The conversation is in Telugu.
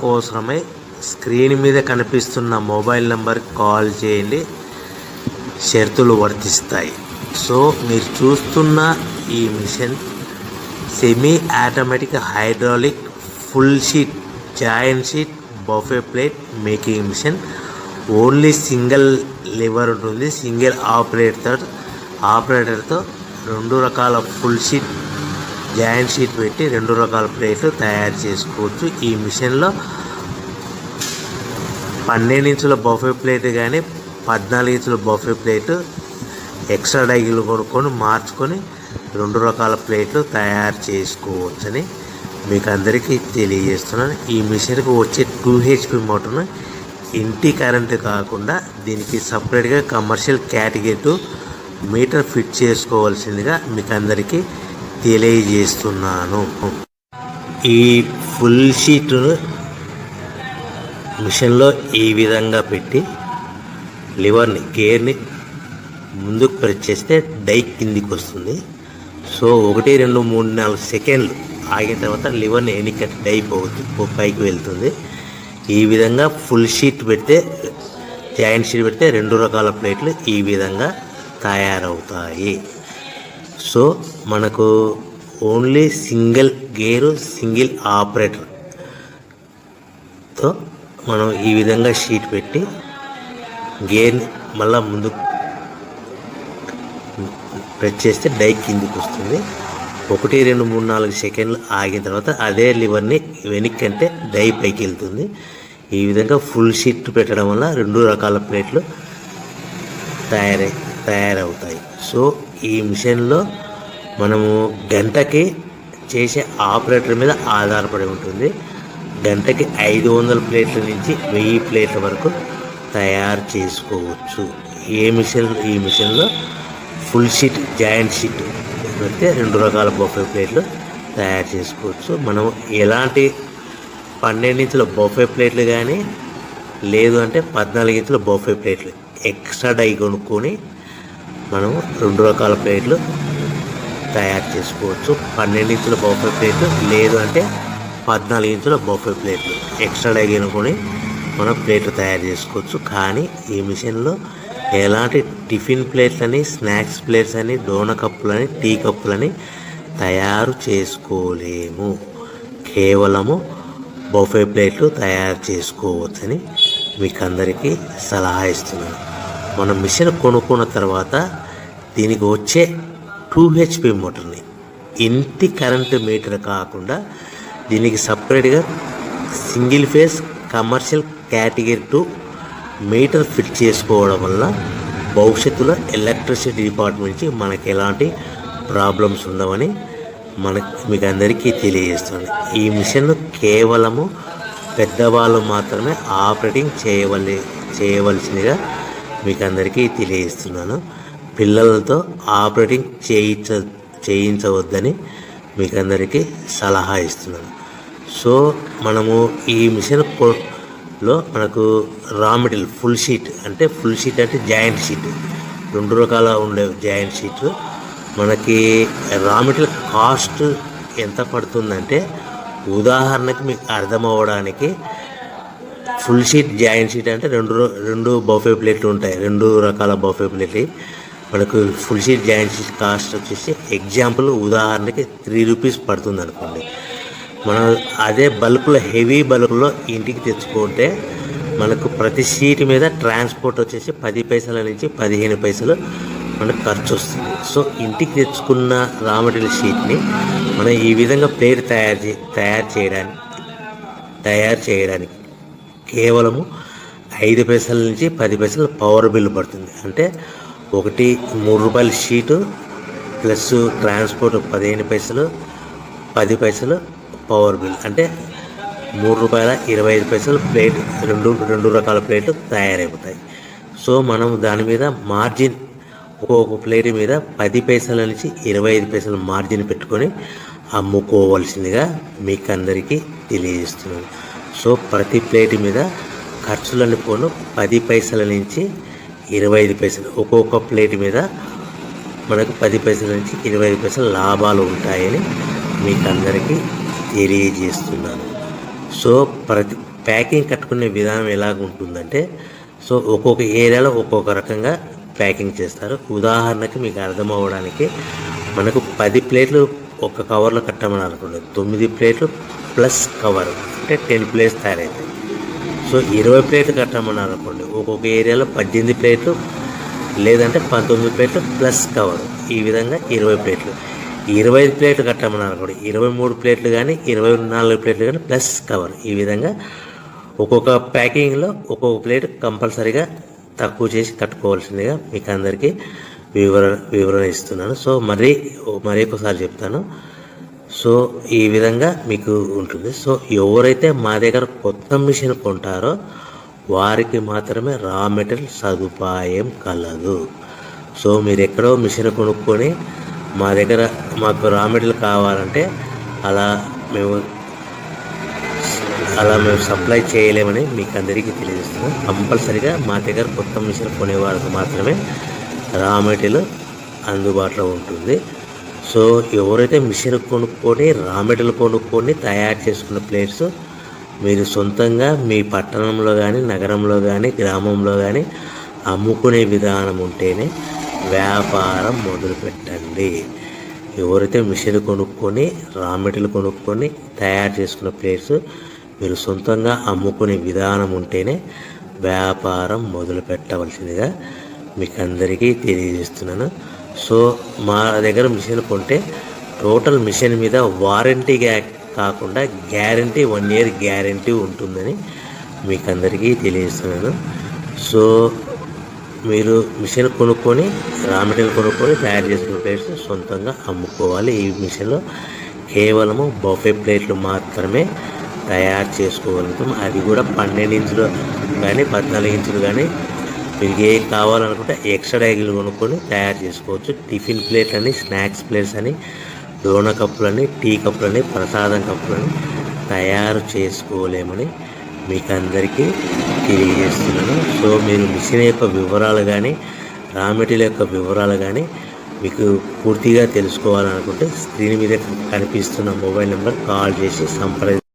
కోసమై స్క్రీన్ మీద కనిపిస్తున్న మొబైల్ నెంబర్కి కాల్ చేయండి, షరతులు వర్తిస్తాయి. సో మీరు చూస్తున్న ఈ machine semi automatic hydraulic full sheet joint sheet buffet plate making machine. Only single lever ఉంటుంది. సింగిల్ ఆపరేటర్తో 2 రకాల ఫుల్ షీట్ జాయింట్ షీట్ పెట్టి 2 రకాల ప్లేట్లు తయారు చేసుకోవచ్చు. ఈ మిషన్లో 12 ఇంచుల బఫే ప్లేట్ కానీ 14 ఇంచుల బఫే ప్లేట్ ఎక్స్ట్రా డైలు కొనుక్కొని మార్చుకొని 2 రకాల ప్లేట్లు తయారు చేసుకోవచ్చని మీకు అందరికీ తెలియజేస్తున్నాను. ఈ మిషన్కి వచ్చే 2 HP మోటార్ను ఇంటి కరెంటు కాకుండా దీనికి సపరేట్గా కమర్షియల్ కేటగిరీ మీటర్ ఫిట్ చేసుకోవాల్సిందిగా మీకు అందరికీ తెలియజేస్తున్నాను. ఈ ఫుల్ షీట్ను మిషన్లో ఈ విధంగా పెట్టి గేర్ని ముందుకు ప్రెస్ చేస్తే డై కిందికి వస్తుంది. సో 1, 2, 3, 4 సెకండ్లు ఆగిన తర్వాత లివర్ని ఎన్నికట్టి డై పైకి వెళ్తుంది. ఈ విధంగా ఫుల్ షీట్ పెడితే జాయింట్ షీట్ పెడితే 2 రకాల ప్లేట్లు ఈ విధంగా తయారవుతాయి. సో మనకు ఓన్లీ సింగిల్ గేరు సింగిల్ ఆపరేటర్తో మనం ఈ విధంగా షీట్ పెట్టి గేర్ని మళ్ళీ ముందు ప్రెస్ చేస్తే డై కిందికి వస్తుంది. 1, 2, 3, 4 సెకండ్లు ఆగిన తర్వాత అదే లివర్ని వెనక్కి అంటే డై పైకి వెళ్తుంది. ఈ విధంగా ఫుల్ షీట్ పెట్టడం వల్ల 2 రకాల ప్లేట్లు తయారవుతాయి. సో ఈ మిషన్లో మనము గంటకి చేసే ఆపరేటర్ మీద ఆధారపడి ఉంటుంది. గంటకి 500 ప్లేట్ల నుంచి 1000 ప్లేట్ల వరకు తయారు చేసుకోవచ్చు. ఈ మిషన్లో ఫుల్ షీట్ జాయింట్ షీట్ పెడితే 2 రకాల బఫే ప్లేట్లు తయారు చేసుకోవచ్చు. మనం ఎలాంటి 12 ఇంచుల బఫే ప్లేట్లు కానీ లేదు అంటే 14 ఇంచుల బఫే ప్లేట్లు ఎక్స్ట్రా డై కొనుక్కొని మనం 2 రకాల ప్లేట్లు తయారు చేసుకోవచ్చు. 12 ఇంచుల బఫే ప్లేట్లు లేదు అంటే 14 ఇంచుల బఫే ప్లేట్లు ఎక్స్ట్రా డై కొనుక్కొని మనం ప్లేట్లు తయారు చేసుకోవచ్చు. కానీ ఈ మిషన్లో ఎలాంటి టిఫిన్ ప్లేట్లని, స్నాక్స్ ప్లేట్స్ అని, డోన కప్పులని, టీ కప్పులని తయారు చేసుకోలేము. కేవలము బఫే ప్లేట్లు తయారు చేసుకోవచ్చని మీకు అందరికీ సలహా ఇస్తున్నాను. మనం మిషన్ కొనుక్కున్న తర్వాత దీనికి వచ్చే 2 HP మోటార్ని ఇంటి కరెంటు మీటర్ కాకుండా దీనికి సపరేట్గా single phase commercial category 2 metre fit చేసుకోవడం వల్ల భవిష్యత్తులో ఎలక్ట్రిసిటీ డిపార్ట్మెంట్ నుంచి మనకి ఎలాంటి ప్రాబ్లమ్స్ ఉండవని మీకు అందరికీ తెలియజేస్తున్నాను. ఈ మిషన్ కేవలము పెద్దవాళ్ళు మాత్రమే ఆపరేటింగ్ చేయవలసిందిగా మీకు అందరికీ తెలియజేస్తున్నాను. పిల్లలతో ఆపరేటింగ్ చేయించవద్దని మీకు అందరికీ సలహా ఇస్తున్నాను. సో మనము ఈ మిషన్లో మనకు రా మెటీరియల్ ఫుల్ షీట్ అంటే జాయింట్ షీట్ 2 రకాల ఉండే జాయింట్ షీట్ మనకి రా మెటీరియల్ కాస్ట్ ఎంత పడుతుందంటే ఉదాహరణకి మీకు అర్థమవ్వడానికి ఫుల్ షీట్ జాయింట్ షీట్ అంటే 2 బఫే ప్లేట్లు ఉంటాయి. 2 రకాల బఫే ప్లేట్లు మనకు full sheet joint sheet cost వచ్చేసి ఎగ్జాంపుల్ ఉదాహరణకి 3 రూపీస్ పడుతుంది అనుకోండి. మనం అదే బల్క్లో హెవీ బల్క్లో ఇంటికి తెచ్చుకుంటే మనకు ప్రతి షీట్ మీద ట్రాన్స్పోర్ట్ వచ్చేసి 10 పైసల నుంచి 15 పైసలు మనకు ఖర్చు వస్తుంది. సో ఇంటికి తెచ్చుకున్న రా మెటీరియల్ షీట్ని మనం ఈ విధంగా ప్లేట్ తయారు చేయడానికి కేవలము 5 పైసల నుంచి 10 పైసలు పవర్ బిల్ పడుతుంది. అంటే 3 రూపాయల షీటు ప్లస్ ట్రాన్స్పోర్ట్ 15 పైసలు 10 పైసలు పవర్ బిల్ అంటే 3 రూపాయల 25 పైసలు ప్లేట్ 2 రకాల ప్లేట్లు తయారైపోతాయి. సో మనం దాని మీద మార్జిన్ ఒక్కొక్క ప్లేట్ మీద 10 పైసల నుంచి 25 పైసలు మార్జిన్ పెట్టుకొని అమ్ముకోవాల్సిందిగా మీకు అందరికీ తెలియజేస్తున్నాను. సో ప్రతి ప్లేట్ మీద ఖర్చులను పోను 10 పైసల నుంచి 25 పైసలు ఒక్కొక్క ప్లేట్ మీద మనకు 10 పైసల నుంచి 25 పైసలు లాభాలు ఉంటాయని మీకు అందరికీ తెలియజేస్తున్నాను. సో ప్రతి ప్యాకింగ్ కట్టుకునే విధానం ఎలాగ ఉంటుందంటే, సో ఒక్కొక్క ఏరియాలో ఒక్కొక్క రకంగా ప్యాకింగ్ చేస్తారు. ఉదాహరణకి మీకు అర్థం అవ్వడానికి, మనకు 10 ప్లేట్లు ఒక కవర్లో కట్టమని అనుకోండి, 9 ప్లేట్లు ప్లస్ కవర్ అంటే 10 ప్లేట్స్ తయారవుతాయి. సో 20 ప్లేట్లు కట్టమన్నారు అనుకోండి, ఒక్కొక్క ఏరియాలో 18 ప్లేట్లు లేదంటే 19 ప్లేట్లు ప్లస్ కవర్, ఈ విధంగా 20 ప్లేట్లు. 25 ప్లేట్లు కట్టమన్నారు అనుకోండి, 23 ప్లేట్లు కానీ 24 ప్లేట్లు కానీ ప్లస్ కవర్, ఈ విధంగా ఒక్కొక్క ప్యాకింగ్లో ఒక్కొక్క ప్లేట్ కంపల్సరీగా తక్కువ చేసి కట్టుకోవాల్సిందిగా మీకు అందరికీ వివరణ ఇస్తున్నాను. సో మరి ఒకసారి చెప్తాను. సో ఈ విధంగా మీకు ఉంటుంది. సో ఎవరైతే మా దగ్గర కొత్త మిషన్ కొంటారో వారికి మాత్రమే రా మెటీరియల్ సదుపాయం కలదు. సో మీరు ఎక్కడో మిషన్ కొనుక్కొని మా దగ్గర మాకు రా మెటీరియల్ కావాలంటే అలా మేము సప్లై చేయలేమని మీకు అందరికీ తెలియజేస్తున్నాం. కంపల్సరీగా మా దగ్గర కొత్త మిషన్ కొనేవారికి మాత్రమే రా మెటీరియల్ అందుబాటులో ఉంటుంది. సో ఎవరైతే మిషన్ కొనుక్కొని రా మెటీరియల్ కొనుక్కొని తయారు చేసుకున్న ప్లేట్స్ మీరు సొంతంగా మీ పట్టణంలో కానీ నగరంలో కానీ గ్రామంలో కానీ అమ్ముకునే విధానం ఉంటేనే వ్యాపారం మొదలుపెట్టండి. ఎవరైతే మిషన్ కొనుక్కొని రా మెటీరియల్ కొనుక్కొని తయారు చేసుకున్న ప్లేట్స్ మీరు సొంతంగా అమ్ముకునే విధానం ఉంటేనే వ్యాపారం మొదలు పెట్టవలసిందిగా మీకు అందరికీ తెలియజేస్తున్నాను. సో మా దగ్గర మిషన్ కొంటే టోటల్ మిషన్ మీద వారంటీగా కాకుండా గ్యారంటీ 1 year గ్యారంటీ ఉంటుందని మీకు అందరికీ తెలియజేస్తున్నాను. సో మీరు మిషన్ కొనుక్కొని రా మెటీరియల్ కొనుక్కొని తయారు చేసుకున్న ప్లేట్స్ సొంతంగా అమ్ముకోవాలి. ఈ మిషన్లో కేవలము బఫే ప్లేట్లు మాత్రమే తయారు చేసుకోగలుగుతాం. అది కూడా 12 ఇంచులు కానీ 14 ఇంచులు కానీ మీకు ఏ కావాలనుకుంటే ఎక్స్ట్రా డైగులు కొనుక్కొని తయారు చేసుకోవచ్చు. టిఫిన్ ప్లేట్ అని, స్నాక్స్ ప్లేట్స్ అని, డోనా కప్పులని, టీ కప్పులని, ప్రసాదం కప్పులని తయారు చేసుకోలేమని మీకు అందరికీ తెలియజేస్తున్నాను. సో మీరు మిషన్ యొక్క వివరాలు కానీ రా మెటీరియల్ యొక్క వివరాలు కానీ మీకు పూర్తిగా తెలుసుకోవాలనుకుంటే స్క్రీన్ మీద కనిపిస్తున్న మొబైల్ నెంబర్ కాల్ చేసి సంప్రదించండి.